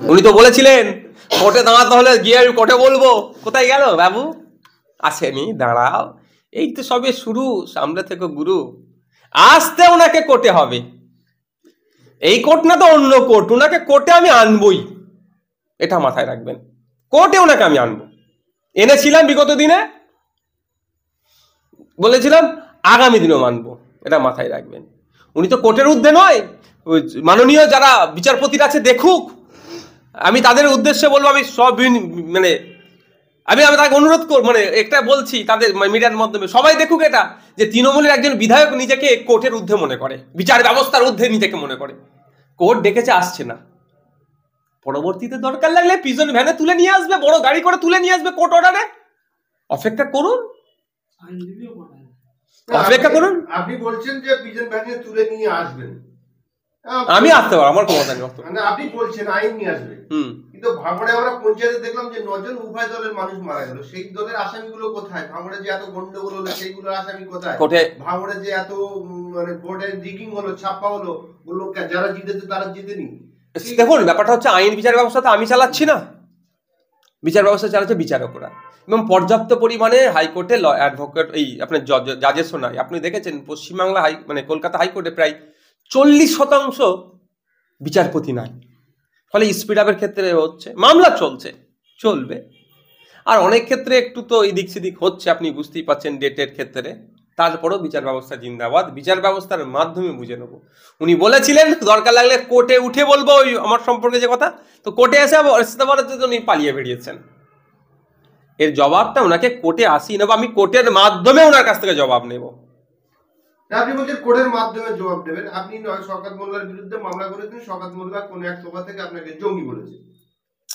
উনি তো বলেছিলেন কোর্টে দাঁড়াতে হলে গিয়ে আমি কোর্টে বলবো। কোথায় গেল বাবু? আসেনি, দাঁড়াও, এই তো সবে শুরু, সামনে থেকে গুরু। আসতে ওনাকে কোর্টে হবে, এই কোর্ট না তো অন্য কোর্ট, ওনাকে কোর্টে আমি আনবই, এটা মাথায় রাখবেন। কোর্টে ওনাকে আমি আনবো, এনেছিলাম বিগত দিনে, বলেছিলাম আগামী দিনও মানবো, এটা মাথায় রাখবেন। উনি তো কোর্টের ঊর্ধ্বে নয়, মাননীয় যারা বিচারপতিরা আছে দেখুক। আমি তাদের উদ্দেশ্যে বলবো, আমি সব মানে আমি তাকে অনুরোধ করব, মানে একটা বলছি তাদের মিডিয়ার মাধ্যমে, সবাই দেখুক এটা, যে তৃণমূলের একজন বিধায়ক নিজেকে কোর্টের ঊর্ধ্বে মনে করে, বিচার ব্যবস্থার ঊর্ধ্বে নিজেকে মনে করে। কোর্ট ডেকেছে, আসছে না, পরবর্তীতে দরকার লাগলে পিজন ভ্যানে তুলে নিয়ে আসবে, বড় গাড়ি করে তুলে নিয়ে আসবে কোর্ট অর্ডারে। অপেক্ষা করুন, অপেক্ষা করুন। আপনি বলছেন যে পিজন ভ্যানে তুলে নিয়ে আসবেন, আমি আসতে পারবো, আমার ক্ষমতা নেই। মানে আপনি বলছেন আইন নিয়ে আসবে, কিন্তু ভাঙড়ে আমরা পঞ্চায়েতে দেখলাম যে 9 জন উভয় দলের মানুষ মারা গেল, সেই দলের আসামিগুলো কোথায়? ভাঙড়ে যে এত গন্ডগোল হলো সেইগুলোর আসামি কোথায়? ভাঙড়ে যে এত মানে ভোটে রিগিং হলো, ছাপ্পা হলো, বললো যারা জিতেছে তারা জিতেনি। দেখুন, ব্যাপারটা হচ্ছে আইন বিচার ব্যবস্থা তো আমি চালাচ্ছি না, বিচার ব্যবস্থা চালাচ্ছে বিচারকরা, এবং পর্যাপ্ত পরিমাণে হাইকোর্টে অ্যাডভোকেট, এই আপনার জাজেসও নাই। আপনি দেখেছেন পশ্চিমবাংলা মানে কলকাতা হাইকোর্টে প্রায় 40% বিচারপতি নাই, ফলে স্পিড আপের ক্ষেত্রে হচ্ছে, মামলা চলবে। আর অনেক ক্ষেত্রে একটু তো এদিক সেদিক হচ্ছে, আপনি বুঝতেই পাচ্ছেন ডেটের ক্ষেত্রে। তারপরেও বিচার ব্যবস্থা জিন্দাবাদ, বিচার ব্যবস্থার মাধ্যমে বুঝে নেবো। উনি দরকার লাগলে কোর্টে উঠে বলবো ওই আমার সম্পর্কে যে কথা, তো কোর্টে এসে উনি পালিয়ে বেরিয়েছেন। এর জবাবটা ওনাকে কোর্টে আসি নেবো, আমি কোর্টের মাধ্যমে ওনার কাছ থেকে জবাব নেব। আপনি বলছেন কোর্টের মাধ্যমে জবাব দেবেন। আপনি শওকত মোল্লার বিরুদ্ধে মামলা করেছেন, শওকত মোল্লা কোন এক সভা থেকে আপনাকে জঙ্গি বলেছে,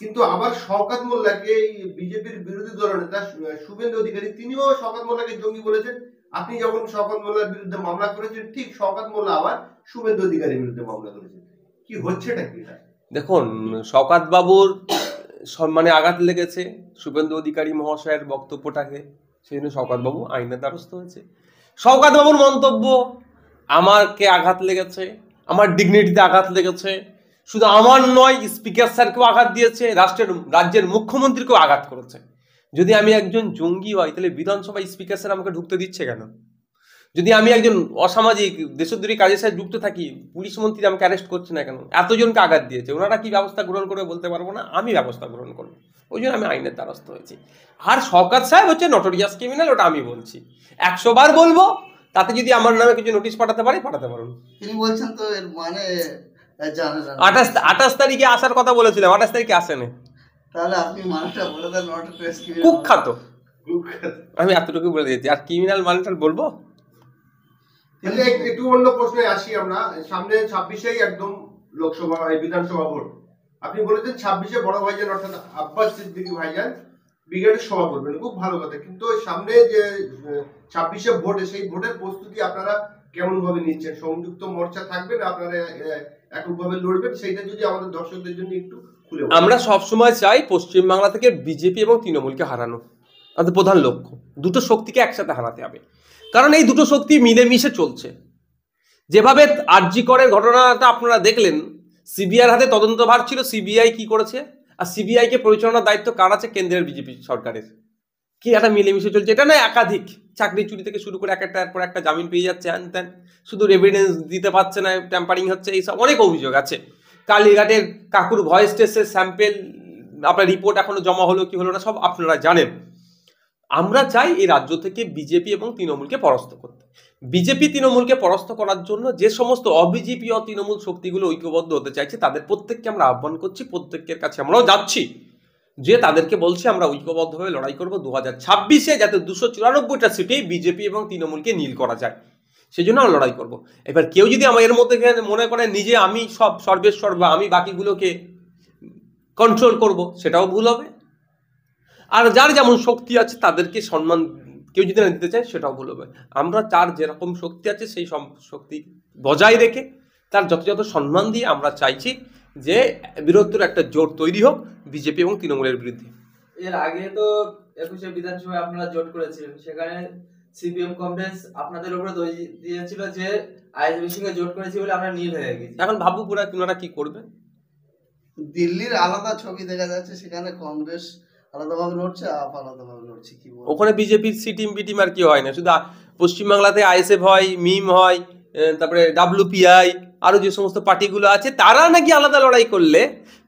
কিন্তু আবার শওকত মোল্লাকে এই বিজেপির বিরোধী দলনেতা শুভেন্দু অধিকারী তিনিও শওকত মোল্লাকে জঙ্গি বলেছেন। আপনি যখন শওকত মোল্লার বিরুদ্ধে মামলা করেছেন, ঠিক শওকত মোল্লা আবার শুভেন্দু অধিকারীর বিরুদ্ধে মামলা করেছেন। কি হচ্ছেটা কি? দেখুন, শওকত বাবুর সম্মানে আঘাত লেগেছে শুভেন্দু অধিকারী মহাশয়ের বক্তব্যটাকে, সেই জন্য শওকত বাবু আইনের দ্বারস্থ হয়েছে। শওকত বাবুর মন্তব্য আমাকে আঘাত লেগেছে, আমার ডিগনিটিতে আঘাত লেগেছে, শুধু আমার নয়, স্পিকার স্যারকেও আঘাত দিয়েছে, রাজ্যের মুখ্যমন্ত্রীকেও আঘাত করেছে। যদি আমি একজন জঙ্গি হই, তাহলে বিধানসভায় স্পিকার স্যার আমাকে ঢুকতে দিচ্ছে কেন? যদি আমি একজন অসামাজিক দেশদ্রোহী কাজের সাথে যুক্ত থাকি, পুলিশ মন্ত্রী আমাকে অ্যারেস্ট করছে না কেন? এতজনকে আঘাত দিয়েছে, ওনারা কি ব্যবস্থা গ্রহণ করবে বলতে পারবো না, আমি ব্যবস্থা গ্রহণ করবো। ওই জন্য আমি আইনের দ্বারস্থ হয়েছি। আর শওকত সাহেব হচ্ছে নটোরিয়াস ক্রিমিনাল, ওটা আমি বলছি, 100 বার বলবো। তাতে যদি আমার নামে কিছু নোটিশ পাঠাতে পারুন। তিনি বলছেন তো এর মানে 28 তারিখে আসার কথা বলেছিলাম, 28 তারিখে আসেনি। তাহলে আপনি মানেটা বলে দেন, নটোরিয়াস ক্রিমিনাল কুখ্যাত, আমি এতটুকু বলে দিয়েছি। আর ক্রিমিনাল মানেটা বলবো? একটু অন্য প্রশ্নে আসি আমরা। সামনে 26-এই একদম লোকসভা বিধানসভা ভোট। আপনি বলেছেন 26-এ বড় ভাইজান অর্থাৎ আব্বাস সিদ্দিকী ভাইজান ব্রিগেডের সভা করবেন, খুব ভালো কথা, কিন্তু সামনে যে 26-এ ভোটে, সেই ভোটের প্রস্তুতি আপনারা কেমন ভাবে নিচ্ছেন? সংযুক্ত মোর্চা থাকবেন, আপনারা এককভাবে লড়বেন, সেইটা যদি আমাদের দর্শকদের জন্য একটু খুলে বলেন। আমরা সবসময় চাই পশ্চিমবাংলা থেকে বিজেপি এবং তৃণমূলকে হারানো, আমাদের প্রধান লক্ষ্য। দুটো শক্তিকে একসাথে হারাতে হবে, কারণ এই দুটো শক্তি মিলেমিশে চলছে। যেভাবে আরজি করের ঘটনাটা আপনারা দেখলেন, সিবিআইয়ের হাতে তদন্তভার ছিল, সিবিআই কি করেছে, আর সিবিআই কে পরিচালনার দায়িত্ব কার আছে? কেন্দ্রের বিজেপি সরকারের। কি একটা মিলেমিশে চলছে, এটা না একাধিক চাকরি চুরি থেকে শুরু করে একটার পর একটা জামিন পেয়ে যাচ্ছে, হ্যান ত্যান, শুধু এভিডেন্স দিতে পারছে না, ট্যাম্পারিং হচ্ছে, এইসব অনেক অভিযোগ আছে। কালীঘাটের কাকুর ভয়েস টেস্টের স্যাম্পেল আপনার রিপোর্ট এখনো জমা হলো কি হলো না সব আপনারা জানেন। আমরা চাই এই রাজ্য থেকে বিজেপি এবং তৃণমূলকে পরাস্ত করতে। বিজেপি তৃণমূলকে পরাস্ত করার জন্য যে সমস্ত অবিজেপি ও তৃণমূল শক্তিগুলো ঐক্যবদ্ধ হতে চাইছে, তাদের প্রত্যেককে আমরা আহ্বান করছি, প্রত্যেকের কাছে আমরাও যাচ্ছি, যে তাদেরকে বলছি আমরা ঐক্যবদ্ধভাবে লড়াই করবো 2026-এ, যাতে 294টা সিটেই বিজেপি এবং তৃণমূলকে নীল করা যায়, সেই জন্য আমরা লড়াই করবো। এবার কেউ যদি আমার এর মধ্যে মনে করেন নিজে আমি সব সর্বেশ্বর বা আমি বাকিগুলোকে কন্ট্রোল করব, সেটাও ভুল হবে। আর যার যেমন শক্তি আছে তাদেরকে সম্মান কেউ যদি না দিতে চায়, সেটাও ভুল হবে। আমরা যার যেরকম শক্তি আছে সেই শক্তি বজায় রেখে তার যথাযথ সম্মান দিয়ে আমরা চাইছি যে বৃহত্তর একটা জোট তৈরি হোক বিজেপি এবং তৃণমূলের বিরুদ্ধে। এর আগে তো 21-এ বিধানসভায় আপনারা জোট করেছিলেন, সেখানে সিপিএম কংগ্রেস আপনাদের উপরে দোষ দিয়েছিল যে আইএসএফের সঙ্গে জোট করেছি বলে আমরা নীল হয়ে গেছি। এখন ভাবুক ওনারা কি করবে। দিল্লির আলাদা ছবি দেখা যাচ্ছে, সেখানে কংগ্রেস আলাদাভাবে লড়ছে, আপ আলাদাভাবে লড়ছে, কি বলবো? ওখানে বিজেপির সিটিম বিটিম আর কি হয় না, শুধু পশ্চিমবাংলাতে আইএসএফ হয়, মিম হয়, তারপরে ডাব্লিউপিআই, আরো যে সমস্ত পার্টিগুলো আছে তারা নাকি আলাদা লড়াই করলে,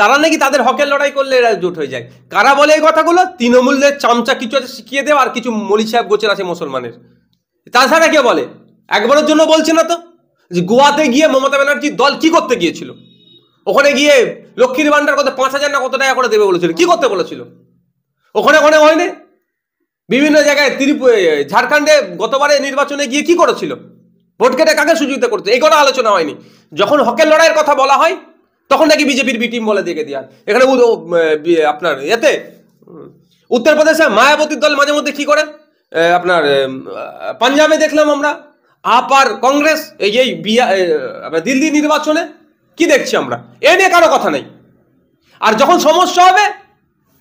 তারা নাকি তাদের হকের লড়াই করলে এরা জোট হয়ে যায়। কারা বলে এই কথাগুলো? তৃণমূলের চামচা কিছু আছে শিখিয়ে দেওয়া, আর কিছু মলি সাহেব গোছের আছে মুসলমানের। তাছাড়া কে বলে? একবারের জন্য বলছে না তো যে গোয়াতে গিয়ে মমতা ব্যানার্জির দল কি করতে গিয়েছিল? ওখানে গিয়ে লক্ষ্মীর ভান্ডার কত 5,000 না কত টাকা করে দেবে বলেছিল, কি করতে বলেছিল? ওখানে ওখানে হয়নি। বিভিন্ন জায়গায় ঝাড়খণ্ডে গতবারে নির্বাচনে গিয়ে কি করেছিল? ভোট কেটে কাকে সুযোগিতা করতে, এই কথা আলোচনা হয়নি। যখন হকের লড়াইয়ের কথা বলা হয় তখন নাকি বিজেপির বি টিম বলে দিয়ে দেওয়া। এখানে আপনার এতে উত্তরপ্রদেশে মায়াবতীর দল মাঝে মধ্যে কি করে, আপনার পাঞ্জাবে দেখলাম আমরা আপ আর কংগ্রেস, এই দিল্লি নির্বাচনে কি দেখছি আমরা, এ নিয়ে কারো কথা নেই। আর যখন সমস্যা হবে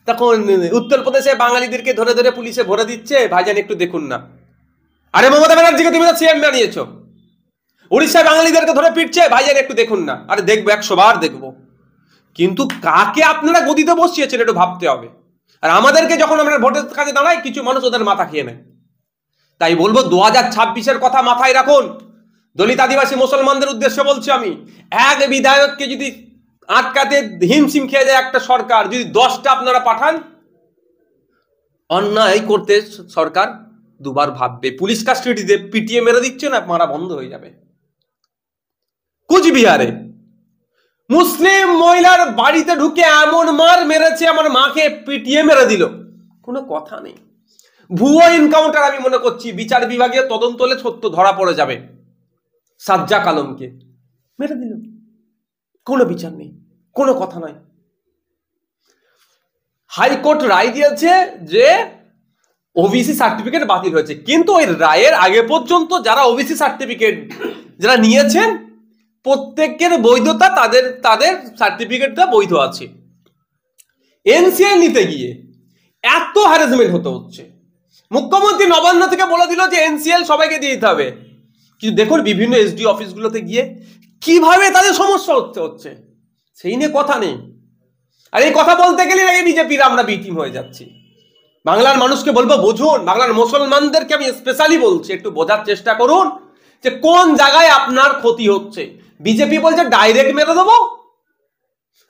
তখন উত্তরপ্রদেশে বাঙালিদেরকে ধরে ধরে পুলিশে ভরে দিচ্ছে, ভাইজান একটু দেখুন না। আরে মমতা ব্যানার্জিকে তুমি তো সিএম বানিয়েছো, উড়িষ্যায় বাঙালিদেরকে ধরে পিটছে, ভাইজান একটু দেখুন না। আরে দেখবো, 100 বার দেখবো, কিন্তু কাকে আপনারা গদিতে বসিয়েছেন একটু ভাবতে হবে। আর আমাদেরকে যখন আমরা ভোটের কাছে দাঁড়াই, কিছু মানুষ ওদের মাথা খেয়ে নেয়। তাই বলবো 2026-এর কথা মাথায় রাখুন। দলিত আদিবাসী মুসলমানদের উদ্দেশ্যে বলছি আমি, এক বিধায়ককে যদি আটকাতে হিমশিম খেয়ে যায় একটা সরকার, যদি 10টা আপনারা পাঠান, অন্যায় করতে সরকার দুবার ভাববে। পুলিশ কাস্টডিতে পিটিয়ে মেরে দিচ্ছে না, মারা বন্ধ হয়ে যাবে। কুচবিহারে মুসলিম মহিলার বাড়িতে ঢুকে এমন মার মেরেছে, আমার মাকে পিটিয়ে মেরে দিল, কোনো কথা নেই। ভুয়ো এনকাউন্টার আমি মনে করছি বিচার বিভাগীয় তদন্ত হলে সত্য ধরা পড়ে যাবে। সাজ্জাক আলমকে মেরে দিল, কোনো বিচার নেই, কোনো কথা নাই। হাইকোর্ট রায় দিয়েছে যে ওবিসি সার্টিফিকেট বাতিল হয়েছে, কিন্তু ওই রায়ের আগে পর্যন্ত যারা ওবিসি সার্টিফিকেট যারা নিয়েছেন প্রত্যেকের বৈধতা, তাদের তাদের সার্টিফিকেটটা বৈধ আছে। এনসিএল নিতে গিয়ে এত হ্যারাসমেন্ট হতে হচ্ছে। মুখ্যমন্ত্রী নবান্ন থেকে বলে দিল যে এনসিএল সবাইকে দিয়ে দিতে হবে, কিন্তু দেখুন বিভিন্ন এসডি অফিসগুলোতে গিয়ে কিভাবে তাদের সমস্যা হচ্ছে, সেই নিয়ে কথা নেই। আর এই কথা বলতে গেলে নাকি বিজেপির আমরা বি টিম হয়ে যাচ্ছি। বাংলার মানুষকে বলবো বুঝুন, বাংলার মুসলমানদেরকে আমি স্পেশালি বলছি, একটু বোঝার চেষ্টা করুন যে কোন জায়গায় আপনার ক্ষতি হচ্ছে। বিজেপি বলছে ডাইরেক্ট মেরে দেবো,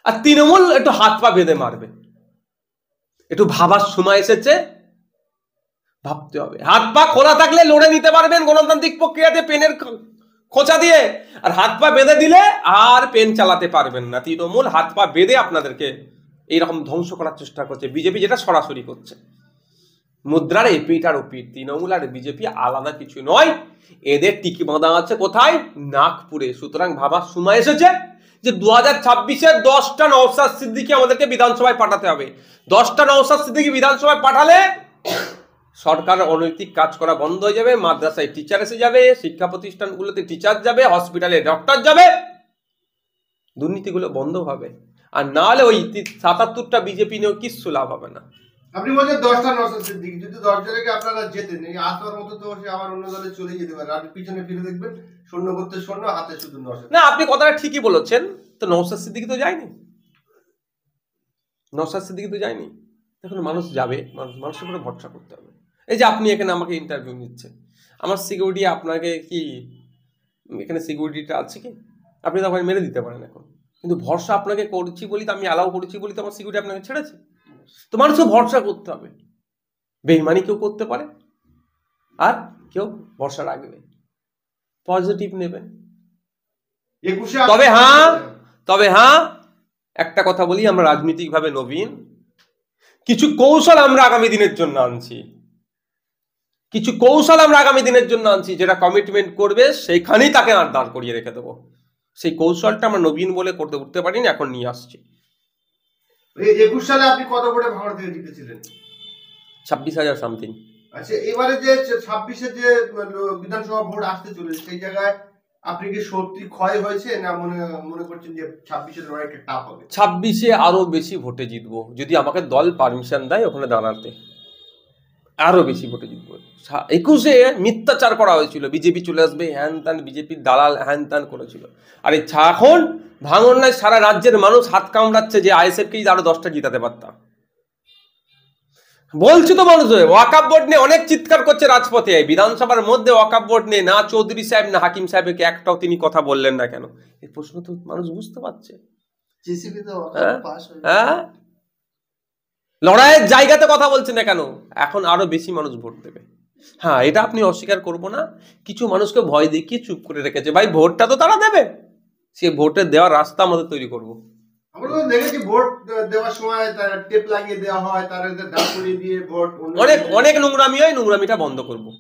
আর তৃণমূল একটু হাত পা বেঁধে মারবে। একটু ভাবার সময় এসেছে, ভাবতে হবে। হাত পা খোলা থাকলে লড়ে নিতে পারবেন গণতান্ত্রিক প্রক্রিয়াতে পেনের খোঁচা দিয়ে, আর হাত পা বেঁধে দিলে আর পেন চালাতে পারবেন না। তৃণমূল হাত পা বেঁধে আপনাদেরকে এইরকম ধ্বংস করার চেষ্টা করছে, বিজেপি যেটা সরাসরি করছে। মুদ্রার এপিট আর ওপিট, তৃণমূল আর বিজেপি আলাদা কিছু নয়, এদের টিকি বাঁধা আছে কোথায়? নাগপুরে। সুতরাং ভাবার সময় এসেছে যে 2026-এর 10টা নওশাদ সিদ্দিকী আমাদেরকে বিধানসভায় পাঠাতে হবে। 10টা নওশাদ সিদ্দিকী বিধানসভায় পাঠালে সরকার অনৈতিক কাজ করা বন্ধ হয়ে যাবে, মাদ্রাসায় টিচার এসে যাবে, শিক্ষা প্রতিষ্ঠানগুলোতে টিচার যাবে, হসপিটালে ডক্টর যাবে, দুর্নীতিগুলো বন্ধ হবে। আর না হলে ওই 77টা বিজেপি নিয়েও কিচ্ছু লাভ হবে না। আপনি বলছেন 10টা নওশাদ সিদ্দিকী, যদি 10 জনকে আপনারা জেতেন, এই আসবার মতো তো সে আবার অন্য দলে চলে যেতে পারে। আপনি পিছনে ফিরে দেখবেন শূন্য করতে শূন্য, হাতে শুধু নওশাদ। না, আপনি কথাটা ঠিকই বলেছেন। তো নওশাদ সিদ্দিকী তো যায়নি, নওশাদ সিদ্দিকী তো যায়নি। দেখুন মানুষ যাবে, মানুষের উপরে ভরসা করতে হবে। এই যে আপনি এখানে আমাকে ইন্টারভিউ নিচ্ছেন, আমার সিকিউরিটি আপনাকে কি এখানে সিকিউরিটিটা আছে কি? আপনি তো আমাকে মেরে দিতে পারেন এখন, কিন্তু ভরসা আপনাকে করছি বলি তো, আমি অ্যালাউ করেছি বলি তো আমার সিকিউরিটি আপনাকে ছেড়েছে। তো মানুষকে ভরসা করতে হবে। বেইমানি কেউ করতে পারে, আর কেউ ভরসা রাখবে, পজিটিভ নেবেন। তবে হ্যাঁ একটা কথা বলি, আমরা রাজনৈতিকভাবে নবীন, কিছু কৌশল আমরা আগামী দিনের জন্য আনছি, যেটা কমিটমেন্ট করবে সেইখানেই তাকে আর দাঁড় করিয়ে রেখে দেবো। সেই কৌশলটা আমরা নবীন বলে করতে উঠতে পারিনি, এখন নিয়ে আসছি। 21 সালে আপনি কত ভোটে ভাঙড় থেকে জিতেছিলেন? 26,000 সামথিং। আচ্ছা, এবারে যে 26-এ যে বিধানসভা ভোট আসতে চলেছে, সেই জায়গায় আপনি কি সত্যি ক্ষয় হয়েছে, না মনে করছেন যে 26-এর লড়াইটা টাফ হবে? 26-এ আরো বেশি ভোটে জিতবো, যদি আমাকে দল পারমিশন দেয় ওখানে দাঁড়াতে। আরো বেশি ভোটে জিতবো। 21-এ মিথ্যাচার করা হয়েছিল, বিজেপি চলে আসবে, হ্যান ত্যান, বিজেপির দালাল হ্যান ত্যান করেছিল। আর এই এখন ভাঙন্নায় সারা রাজ্যের মানুষ হাত কামড়াচ্ছে যে আইএসএফকেই আরো 10টা জিতাতে পারতাম। বলছি তো মানুষ, ওয়াকাব বোর্ড নিয়ে অনেক চিৎকার করছে রাজপথে, বিধানসভার মধ্যে ওয়াকাব বোর্ড নিয়ে না চৌধুরী সাহেব না হাকিম সাহেবকে একটাও তিনি কথা বললেন না কেন? এই প্রশ্ন তো মানুষ বুঝতে পারছে। জিসিপি তো পাস হয়ে হ্যাঁ, লড়াইয়ের জায়গাতে কথা বলছে না কেন? এখন আরো বেশি মানুষ ভোট দেবে। হ্যাঁ, এটা আপনি অস্বীকার করবো না, কিছু মানুষকে ভয় দেখিয়ে চুপ করে রেখেছে। ভাই ভোটটা তো তারা দেবে, সে ভোটের দেওয়ার রাস্তা আমাদের তৈরি করবো। আমরা তো দেখেছি ভোট দেওয়ার সময় তার টেপ লাগিয়ে দেওয়া হয়, তার দাঁড় করিয়ে দিয়ে ভোট অনেক নোংরামি হয়, নোংরামিটা বন্ধ করবো।